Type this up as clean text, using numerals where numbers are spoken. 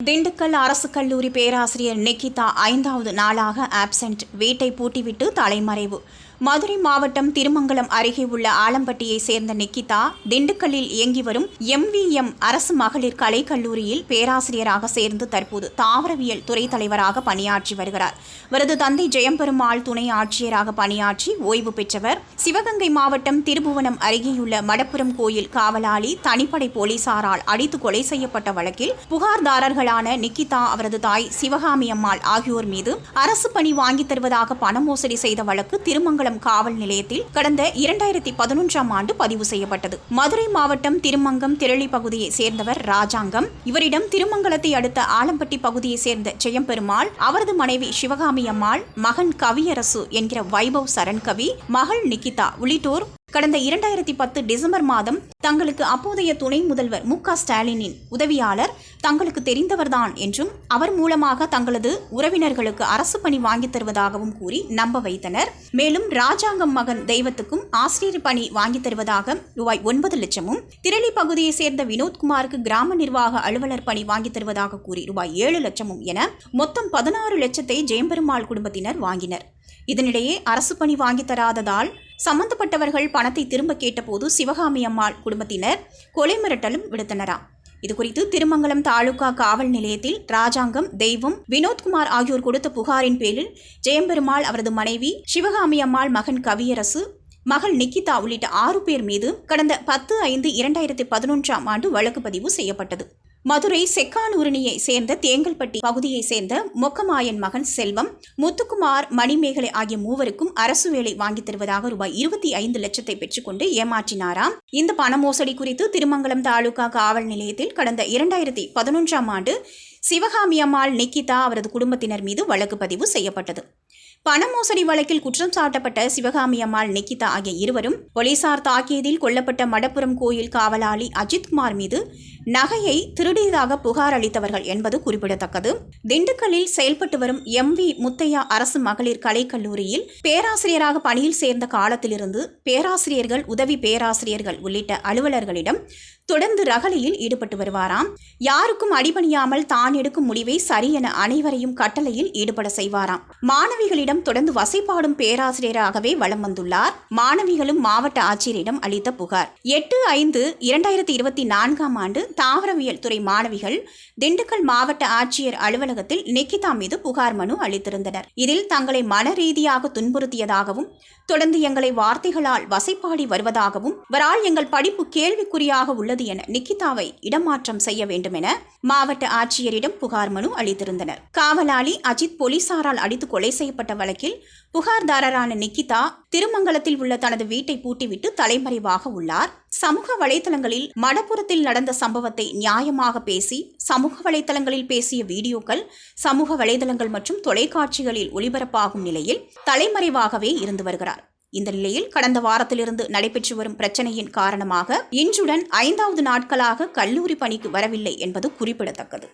திண்டுக்கல் அரசு கல்லூரி பேராசிரியர் நிக்கிதா 5வது நாளாக ஆப்சென்ட், வீட்டை பூட்டிவிட்டு தலைமறைவு. மதுரை மாவட்டம் திருமங்கலம் அருகே உள்ள ஆலம்பட்டியை சேர்ந்த நிக்கிதா திண்டுக்கல்லில் இயங்கி வரும் MVM அரசு மகளிர் கலைக்கல்லூரியில் பேராசிரியராக சேர்ந்து தற்போது தாவரவியல் துறை தலைவராக பணியாற்றி வருகிறார். அவரது தந்தை ஜெயம்பெருமாள் துணை ஆட்சியராக பணியாற்றி ஓய்வு பெற்றவர். சிவகங்கை மாவட்டம் திருபுவனம் அருகேயுள்ள மடப்புரம் கோயில் காவலாளி தனிப்படை போலீசாரால் அடித்து கொலை செய்யப்பட்ட வழக்கில் புகார்தாரர்களான நிக்கிதா, அவரது தாய் சிவகாமி அம்மாள் ஆகியோர் மீது அரசு பணி வாங்கித் தருவதாக பண மோசடி செய்த வழக்கு திருமங்கலம் காவல் நிலையத்தில் கடந்த 2011ஆம் ஆண்டு பதிவு செய்யப்பட்டது. மதுரை மாவட்டம் திருமங்கம் திரளி பகுதியை சேர்ந்தவர் ராஜாங்கம். இவரிடம் திருமங்கலத்தை அடுத்த ஆலம்பட்டி பகுதியை சேர்ந்த ஜெயம்பெருமாள், அவரது மனைவி சிவகாமி அம்மாள், மகன் கவியரசு என்கிற வைபவ் சரண்கவி, மகள் நிக்கிதா உள்ளிட்டோர் கடந்த 2010 டிசம்பர் மாதம் தங்களுக்கு அப்போதைய துணை முதல்வர் மு.க. ஸ்டாலினின் உதவியாளர் தங்களுக்கு தெரிந்தவர்தான் என்றும் அவர் மூலமாக தங்களது உறவினர்களுக்கு அரசு பணி வாங்கித் தருவதாகவும் கூறி நம்ப வைத்தனர். மேலும் ராஜாங்கம் மகன் தெய்வத்துக்கும் ஆசிரியர் பணி வாங்கித் தருவதாக ரூபாய் 9 லட்சமும், திரளி பகுதியை சேர்ந்த வினோத்குமாருக்கு கிராம நிர்வாக அலுவலர் பணி வாங்கித் தருவதாக கூறி ரூபாய் 7 லட்சமும் என மொத்தம் 16 லட்சத்தை ஜெயம்பெருமாள் குடும்பத்தினர் வாங்கினர். இதனிடையே அரசு பணி வாங்கித் தராததால் சம்பந்தப்பட்டவர்கள் பணத்தை திரும்ப கேட்டபோது சிவகாமி அம்மாள் குடும்பத்தினர் கொலை மிரட்டலும் விடுத்தனராம். இதுகுறித்து திருமங்கலம் தாலுகா காவல் நிலையத்தில் ராஜாங்கம், தெய்வம், வினோத்குமார் ஆகியோர் கொடுத்த புகாரின் பேரில் ஜெயம்பெருமாள், அவரது மனைவி சிவகாமி அம்மாள், மகன் கவியரசு, மகள் நிக்கிதா உள்ளிட்ட 6 பேர் மீது கடந்த 10/5/2011ஆம் ஆண்டு வழக்கு பதிவு செய்யப்பட்டது. மதுரை செக்கானூரணியை சேர்ந்த தேங்கல்பட்டி பகுதியை சேர்ந்த மொக்கமாயன் மகன் செல்வம், முத்துக்குமார், மணிமேகலை ஆகிய மூவருக்கும் அரசு வேலை வாங்கித் தருவதாக ரூபாய் 25 லட்சத்தை பெற்றுக்கொண்டு ஏமாற்றினாராம். இந்த பண மோசடி குறித்து திருமங்கலம் தாலுகா காவல் நிலையத்தில் கடந்த 2011ஆம் ஆண்டு சிவகாமி அம்மாள், நிக்கிதா, அவரது குடும்பத்தினர் மீது வழக்கு பதிவு செய்யப்பட்டது. பண மோசடி வழக்கில் குற்றம் சாட்டப்பட்ட சிவகாமி அம்மாள், நிக்கிதா ஆகிய இருவரும் போலீசார் தாக்கியதில் கொல்லப்பட்ட மடப்புரம் கோயில் காவலாளி அஜித்குமார் மீது நகையை திருடியதாக புகார் அளித்தவர்கள் என்பது குறிப்பிடத்தக்கது. திண்டுக்கல்லில் செயல்பட்டு வரும் MV முத்தையா அரசு மகளிர் கலைக்கல்லூரியில் பேராசிரியராக பணியில் சேர்ந்த காலத்திலிருந்து பேராசிரியர்கள், உதவி பேராசிரியர்கள் உள்ளிட்ட அலுவலர்களிடம் தொடர்ந்து ரகளையில் ஈடுபட்டு வருவாராம். யாருக்கும் அடிபணியாமல் தான் எடுக்கும் முடிவை சரி என அனைவரையும் கட்டளையில் ஈடுபட செய்வாராம். மாணவிகளிடம் தொடர்ந்து வசைபாடும் பேராசிரியராகவே வலம் வந்துள்ளார். மாணவிகளும் மாவட்ட ஆட்சியரிடம் அளித்த புகார். 8/5/2024ஆம் ஆண்டு தாவரவியல் துறை மாணவிகள் திண்டுக்கல் மாவட்ட ஆட்சியர் அலுவலகத்தில் நிக்கிதா மீது புகார் மனு அளித்திருந்தனர். இதில் தங்களை மன ரீதியாக துன்புறுத்தியதாகவும், தொடர்ந்து எங்களை வார்த்தைகளால் வசைப்பாடி வருவதாகவும், இவரால் எங்கள் படிப்பு கேள்விக்குறியாக உள்ளது என நிக்கிதாவை இடமாற்றம் செய்ய வேண்டும் என மாவட்ட ஆட்சியரிடம் புகார் மனு அளித்திருந்தனர். காவலாளி அஜித் போலீசாரால் அடித்து கொலை செய்யப்பட்ட வழக்கில் புகார்தாரரான நிக்கிதா திருமங்கலத்தில் உள்ள தனது வீட்டை பூட்டிவிட்டு தலைமறைவாக உள்ளார். சமூக வலைதளங்களில் மடப்புரத்தில் நடந்த சம்பவத்தை நியாயமாக பேசி சமூக வலைதளங்களில் பேசிய வீடியோக்கள் சமூக வலைதளங்கள் மற்றும் தொலைக்காட்சிகளில் ஒளிபரப்பாகும் நிலையில் தலைமறைவாகவே இருந்து வருகிறார். இந்த நிலையில் கடந்த வாரத்திலிருந்து நடைபெற்று வரும் பிரச்சனையின் காரணமாக இன்றுடன் 5வது நாட்களாக கல்லூரி பணிக்கு வரவில்லை என்பது குறிப்பிடத்தக்கது.